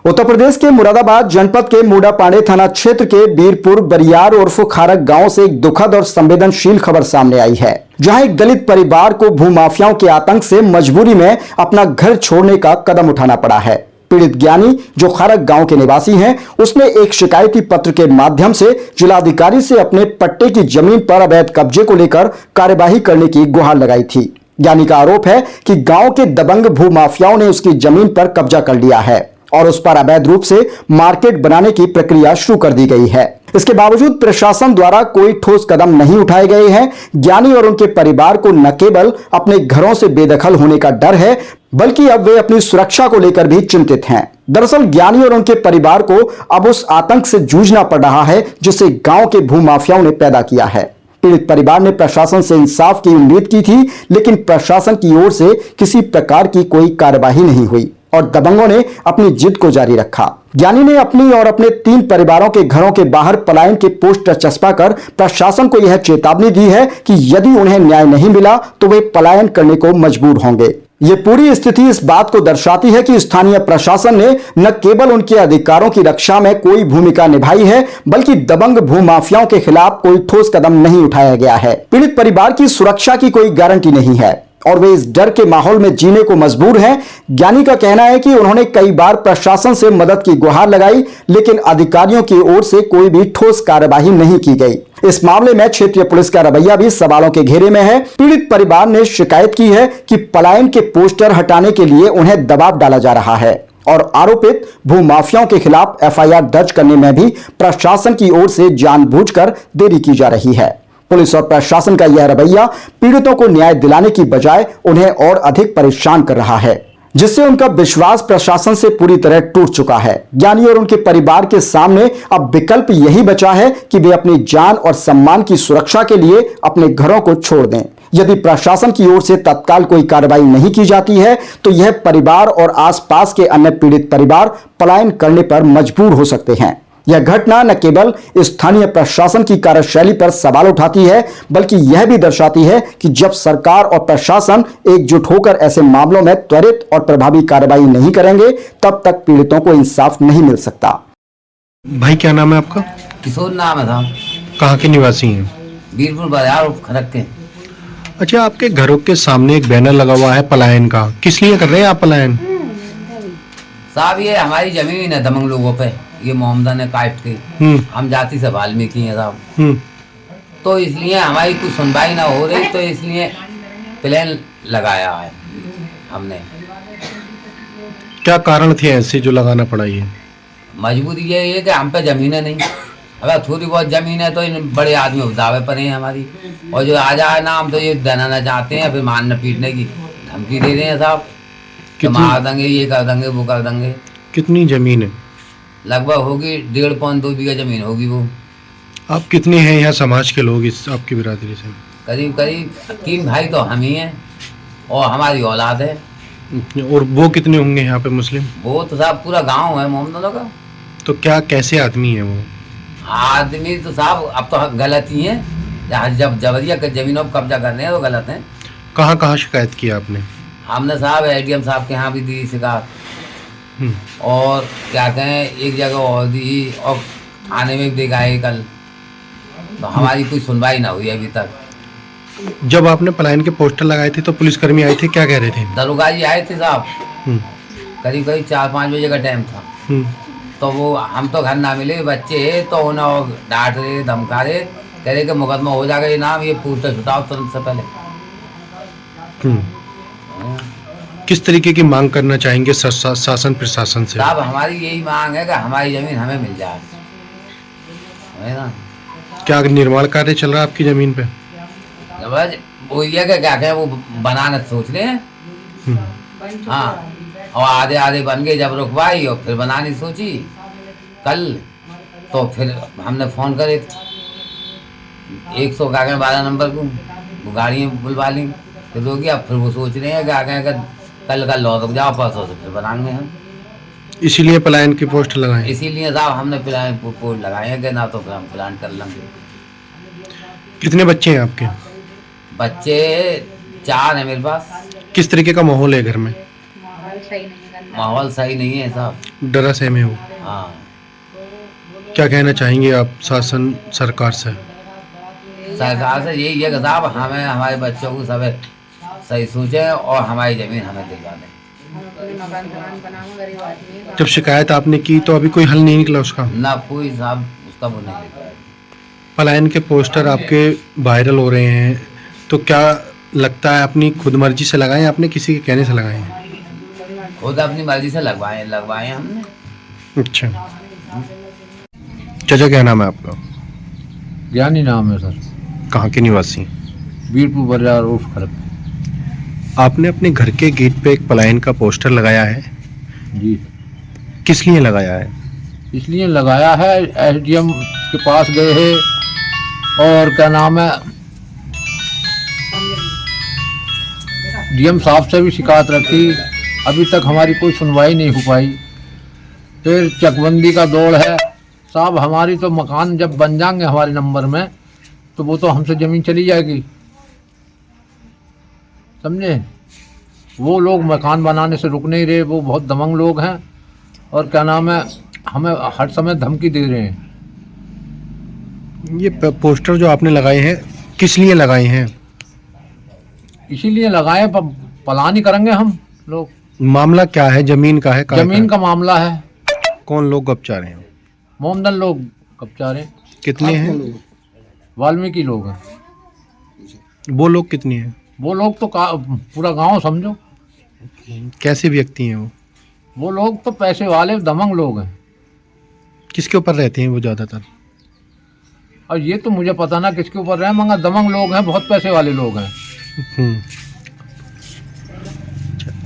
उत्तर प्रदेश के मुरादाबाद जनपद के मोडापाड़े थाना क्षेत्र के बीरपुर बरियार उर्फ खारक गांव से एक दुखद और संवेदनशील खबर सामने आई है, जहां एक दलित परिवार को भूमाफियाओं के आतंक से मजबूरी में अपना घर छोड़ने का कदम उठाना पड़ा है। पीड़ित ज्ञानी, जो खारक गांव के निवासी हैं, उसने एक शिकायती पत्र के माध्यम से जिलाधिकारी से अपने पट्टे की जमीन पर अवैध कब्जे को लेकर कार्यवाही करने की गुहार लगाई थी। ज्ञानी का आरोप है कि गांव के दबंग भूमाफियाओं ने उसकी जमीन पर कब्जा कर लिया है और उस पर अवैध रूप से मार्केट बनाने की प्रक्रिया शुरू कर दी गई है। इसके बावजूद प्रशासन द्वारा कोई ठोस कदम नहीं उठाए गए हैं। ज्ञानी और उनके परिवार को न केवल अपने घरों से बेदखल होने का डर है, बल्कि अब वे अपनी सुरक्षा को लेकर भी चिंतित हैं। दरअसल ज्ञानी और उनके परिवार को अब उस आतंक से जूझना पड़ रहा है जिसे गांव के भूमाफियाओं ने पैदा किया है। पीड़ित परिवार ने प्रशासन से इंसाफ की उम्मीद की थी, लेकिन प्रशासन की ओर से किसी प्रकार की कोई कार्यवाही नहीं हुई और दबंगों ने अपनी जिद को जारी रखा। ज्ञानी ने अपनी और अपने 3 परिवारों के घरों के बाहर पलायन के पोस्टर चस्पाकर प्रशासन को यह चेतावनी दी है कि यदि उन्हें न्याय नहीं मिला तो वे पलायन करने को मजबूर होंगे। ये पूरी स्थिति इस बात को दर्शाती है कि स्थानीय प्रशासन ने न केवल उनके अधिकारों की रक्षा में कोई भूमिका निभाई है, बल्कि दबंग भूमाफियाओं के खिलाफ कोई ठोस कदम नहीं उठाया गया है। पीड़ित परिवार की सुरक्षा की कोई गारंटी नहीं है और वे इस डर के माहौल में जीने को मजबूर हैं। ज्ञानी का कहना है कि उन्होंने कई बार प्रशासन से मदद की गुहार लगाई, लेकिन अधिकारियों की ओर से कोई भी ठोस कार्यवाही नहीं की गई। इस मामले में क्षेत्रीय पुलिस का रवैया भी सवालों के घेरे में है। पीड़ित परिवार ने शिकायत की है कि पलायन के पोस्टर हटाने के लिए उन्हें दबाव डाला जा रहा है और आरोपित भूमाफियाओं के खिलाफ FIR दर्ज करने में भी प्रशासन की ओर से जानबूझकर देरी की जा रही है। पुलिस और प्रशासन का यह रवैया पीड़ितों को न्याय दिलाने की बजाय उन्हें और अधिक परेशान कर रहा है, जिससे उनका विश्वास प्रशासन से पूरी तरह टूट चुका है। ज्ञानी और उनके परिवार के सामने अब विकल्प यही बचा है कि वे अपनी जान और सम्मान की सुरक्षा के लिए अपने घरों को छोड़ दें। यदि प्रशासन की ओर से तत्काल कोई कार्रवाई नहीं की जाती है तो यह परिवार और आसपास के अन्य पीड़ित परिवार पलायन करने पर मजबूर हो सकते हैं। यह घटना न केवल स्थानीय प्रशासन की कार्यशैली पर सवाल उठाती है, बल्कि यह भी दर्शाती है कि जब सरकार और प्रशासन एकजुट होकर ऐसे मामलों में त्वरित और प्रभावी कार्रवाई नहीं करेंगे, तब तक पीड़ितों को इंसाफ नहीं मिल सकता। भाई, क्या नाम है आपका? किशोर नाम है साहब। कहाँ के निवासी हैं? बीरपुर बाजार खड़क के। अच्छा, आपके घरों के सामने एक बैनर लगा हुआ है पलायन का, किस लिए कर रहे हैं आप पलायन? साहब, ये हमारी जमीन है दबंग लोगों पे, ये मोहम्मदा ने काट के, हम जाति से वाल्मीकि हैं साहब, तो इसलिए हमारी कुछ सुनवाई ना हो रही, तो इसलिए प्लान लगाया है हमने। क्या कारण थे ऐसे जो लगाना पड़ा? ये मजबूरी ये है कि हम पे जमीनें नहीं, अगर थोड़ी बहुत जमीन है तो इन बड़े आदमी दावे पर हैं हमारी, और जो आ जाए ना हम तो ये दनाना चाहते हैं, फिर मारने पीटने की धमकी दे रहे हैं साहब, मार देंगे, ये कर देंगे, वो कर देंगे। कितनी जमीन है? लगभग होगी 1.5-2 बीघा जमीन होगी वो। आप कितने हैं यहाँ समाज के लोग इस आपकी बिरादरी से? करीब 3 भाई तो हम ही हैं और हमारी औलाद है। और वो कितने होंगे यहाँ पे मुस्लिम? वो तो साहब पूरा गांव है मोहम्मदों का। तो क्या कैसे आदमी है वो? आदमी तो साहब अब तो गलत ही है, जब जबरिया जमीनों पर कब्जा कर रहे हैं तो गलत है। कहाँ कहाँ शिकायत की आपने? हमने साहब ADM साहब के यहाँ भी दी शिकायत, और क्या कहें एक जगह और दी, और थाने में भी देखा है कल, तो हमारी कोई सुनवाई ना हुई अभी तक। जब आपने पलायन के पोस्टर लगाए थे तो पुलिसकर्मी आए थे, क्या कह रहे थे? दरोगा जी आए थे साहब, करीब 4-5 बजे का टाइम था, तो वो हम तो घर ना मिले, बच्चे तो उन्हें डांट रहे, धमका रहे, कह रहे कि मुकदमा हो जाएगा, ये नाम ये पोस्टर छुटाओ तुरंत से पहले। किस तरीके की मांग करना चाहेंगे शासन प्रशासन से? साहब, हमारी यही मांग है कि हमारी जमीन हमें मिल जाए, है ना। क्या निर्माण कार्य चल रहा है आपकी जमीन पे? वो ये क्या कहें, वो बनाना सोच रहे हैं, हाँ, और आधे आधे बन गए, जब रुकवाई और फिर बनानी सोची कल, तो फिर हमने फ़ोन करे 112 नंबर को, वो गाड़ी बुलवा ली, फिर हो गया। फिर वो सोच रहे हैं कि आगे कल लौट जाओ, परसों से फिर बनाएंगे हम। इसीलिए पलायन की पोस्ट लगाए? इसीलिए साहब हमने पलायन पोस्ट लगाए हैं कि ना तो फिर हम प्लान कर लेंगे। कितने बच्चे हैं आपके? बच्चे 4 हैं मेरे पास। किस तरीके का माहौल है घर में? माहौल सही नहीं है, माहौल सही नहीं है साहब। डरा सहमे हो। हाँ, क्या कहना चाहेंगे आप शासन सरकार से? सरकार से यही है कि साहब हमें हमारे बच्चों को सब सही सोचे और हमारी जमीन हमें दिलवा दें। जब शिकायत आपने की तो अभी कोई हल नहीं निकला उसका? ना कोई साहब उसका वो नहीं निकला है। पलायन के पोस्टर आपके वायरल हो रहे हैं, तो क्या लगता है अपनी खुद मर्जी से लगाए, आपने किसी के कहने से लगाए हैं? खुद अपनी मर्जी से लगवाए हमने। अच्छा चाचा, क्या नाम है आपका? ज्ञानी नाम है सर। कहाँ के निवासी? बीरपुर बाजार उर्फ खरक। आपने अपने घर के गेट पे एक पलायन का पोस्टर लगाया है, जी। किस लिए लगाया है? इसलिए लगाया है, एसडीएम के पास गए हैं और क्या नाम है, डीएम साहब से भी शिकायत रखी, अभी तक हमारी कोई सुनवाई नहीं हो पाई। फिर चकबंदी का दौर है साहब, हमारी तो मकान जब बन जाएंगे हमारे नंबर में तो वो तो हमसे ज़मीन चली जाएगी, समझे। वो लोग मकान बनाने से रुक नहीं रहे, वो बहुत दमंग लोग हैं और क्या नाम है, हमें हर समय धमकी दे रहे हैं। ये पोस्टर जो आपने लगाए हैं किस लिए लगाए हैं? इसीलिए लगाए, पलान ही करेंगे हम लोग। मामला क्या है? जमीन का है? जमीन का मामला है। कौन लोग कब्जा रहे हैं? मोमदन लोग कब्जा रहे हैं। कितने हैं? वाल्मीकि लोग हैं। वो लोग कितने हैं? वो लोग तो पूरा गांव समझो। कैसे व्यक्ति हैं वो? वो लोग तो पैसे वाले दमंग लोग हैं। किसके ऊपर रहते हैं वो ज़्यादातर? और ये तो मुझे पता ना किसके ऊपर रहे, मगर दमंग लोग हैं, बहुत पैसे वाले लोग हैं।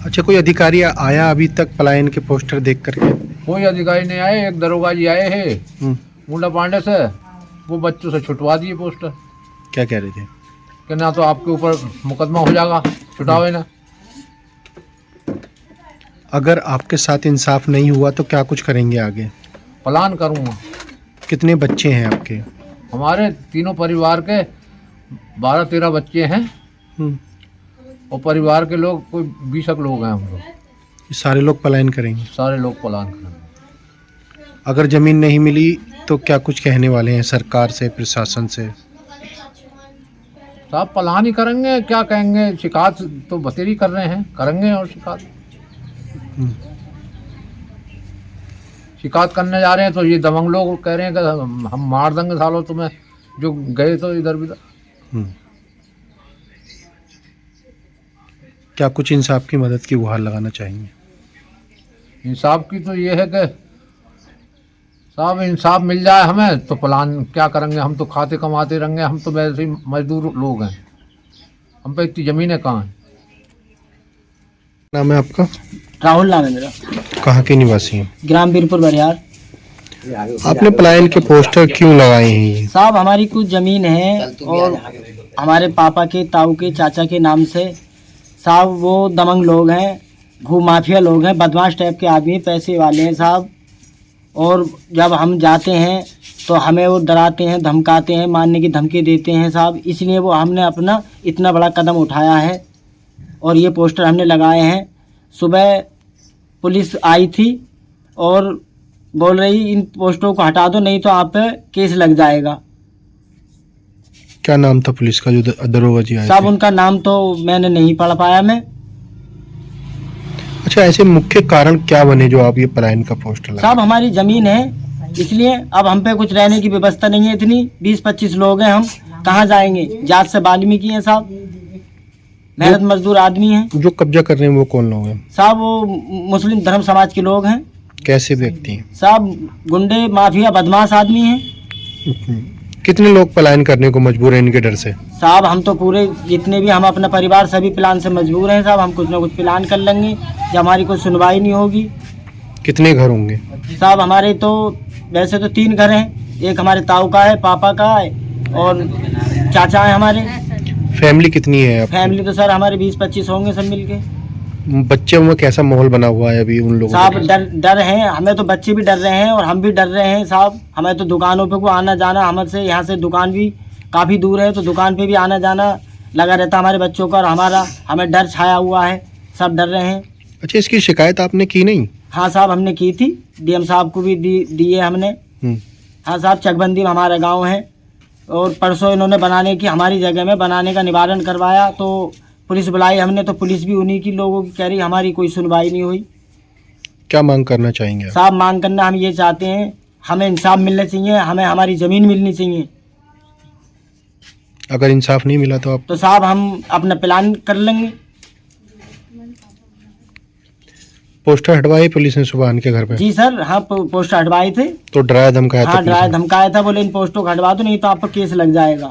अच्छा, कोई अधिकारी आया अभी तक पलायन के पोस्टर देख करके? कोई अधिकारी नहीं आए। एक दरोगा जी आए हैं मुंडा पांडे से, वो बच्चों से छुटवा दिए पोस्टर। क्या कह रहे थे? कि ना तो आपके ऊपर मुकदमा हो जाएगा, छुटावे ना। अगर आपके साथ इंसाफ नहीं हुआ तो क्या कुछ करेंगे आगे? प्लान करूँगा। कितने बच्चे हैं आपके? हमारे तीनों परिवार के 12-13 बच्चे हैं और परिवार के लोग कोई 20 लोग हैं। हम लोग ये सारे लोग पलायन करेंगे? सारे लोग प्लान करेंगे। अगर ज़मीन नहीं मिली तो क्या कुछ कहने वाले हैं सरकार से, प्रशासन से? साहब प्लान ही करेंगे, क्या कहेंगे। शिकायत तो बतेरी कर रहे हैं, करेंगे और शिकायत करने जा रहे हैं तो ये दमंग लोग कह रहे हैं कि हम मार देंगे सालों तुम्हें, जो गए तो इधर भी। क्या कुछ इंसाफ की मदद की गुहार लगाना चाहेंगे? इंसाफ की तो ये है कि साहब इंसाफ मिल जाए हमें तो प्लान क्या करेंगे। हम तो खाते कमाते रहेंगे, हम तो वैसे ही मजदूर लोग हैं, हम पे इतनी ज़मीनें कहाँ हैं। नाम है आपका? राहुल नाम है मेरा। कहाँ के निवासी हैं? ग्राम बीरपुर बरियार। आपने पलायन के पोस्टर क्यों लगाए हैं ये? साहब हमारी कुछ ज़मीन है और हमारे पापा के, ताऊ के, चाचा के नाम से। साहब वो दमंग लोग हैं, भू माफिया लोग हैं, बदमाश टाइप के आदमी, पैसे वाले हैं साहब। और जब हम जाते हैं तो हमें वो डराते हैं, धमकाते हैं, मारने की धमकी देते हैं साहब। इसलिए वो हमने अपना इतना बड़ा कदम उठाया है और ये पोस्टर हमने लगाए हैं। सुबह पुलिस आई थी और बोल रही इन पोस्टरों को हटा दो, नहीं तो आप पे केस लग जाएगा। क्या नाम था पुलिस का जो दरोगा जी आए साहब थे? उनका नाम तो मैंने नहीं पढ़ पाया मैं। अच्छा, ऐसे मुख्य कारण क्या बने जो आप ये पलायन का पोस्टर लगाए? साहब हमारी ज़मीन है, इसलिए अब हम पे कुछ रहने की व्यवस्था नहीं है। इतनी 20-25 लोग हैं, हम कहाँ जाएंगे। जात से वाल्मीकि हैं साहब, मेहनत मजदूर आदमी हैं। जो कब्जा कर रहे हैं वो कौन लोग हैं? साहब वो मुस्लिम धर्म समाज के लोग हैं। कैसे व्यक्ति हैं? साहब गुंडे, माफिया, बदमाश आदमी हैं। कितने लोग पलायन करने को मजबूर हैं इनके डर से? साहब हम तो पूरे जितने भी हम अपना परिवार सभी प्लान से मजबूर हैं साहब। हम कुछ ना कुछ प्लान कर लेंगे जब हमारी कोई सुनवाई नहीं होगी। कितने घर होंगे? साहब हमारे तो वैसे तो 3 घर हैं। एक हमारे ताऊ का है, पापा का है और चाचा है हमारे। फैमिली कितनी है आपकी? फैमिली तो सर हमारे 20-25 होंगे सब मिलके। बच्चों में कैसा माहौल बना हुआ है अभी उन लोगों साहब का? डर है, हमें तो बच्चे भी डर रहे हैं और हम भी डर रहे हैं साहब। हमें तो दुकानों पे को आना जाना, हमसे यहाँ से दुकान भी काफ़ी दूर है तो दुकान पे भी आना जाना लगा रहता हमारे बच्चों का और हमारा। हमें डर छाया हुआ है, सब डर रहे हैं। अच्छा, इसकी शिकायत आपने की नहीं? हाँ साहब, हमने की थी, डीएम साहब को भी दी है हमने। हाँ साहब, चकबंदी में हमारा गांव है और परसों इन्होंने बनाने की, हमारी जगह में बनाने का निवारण करवाया, तो पुलिस बुलाई हमने, तो पुलिस भी उन्हीं की लोगों की कह रही, हमारी कोई सुनवाई नहीं हुई। क्या मांग करना चाहेंगे आप? साहब मांग करना हम ये चाहते हैं, हमें इंसाफ मिलना चाहिए, हमें हमारी ज़मीन मिलनी चाहिए। अगर इंसाफ नहीं मिला तो आप? तो साहब हम अपना प्लान कर लेंगे। पोस्टर हटवाए पुलिस ने सुबह के घर पे? जी सर, हाँ पोस्टर हटवाए थे। तो डराया धमकाया था हाँ पुलिस डराया ने? धमकाया था, बोले इन पोस्टों को हटवा दो, नहीं तो आप पर केस लग जाएगा।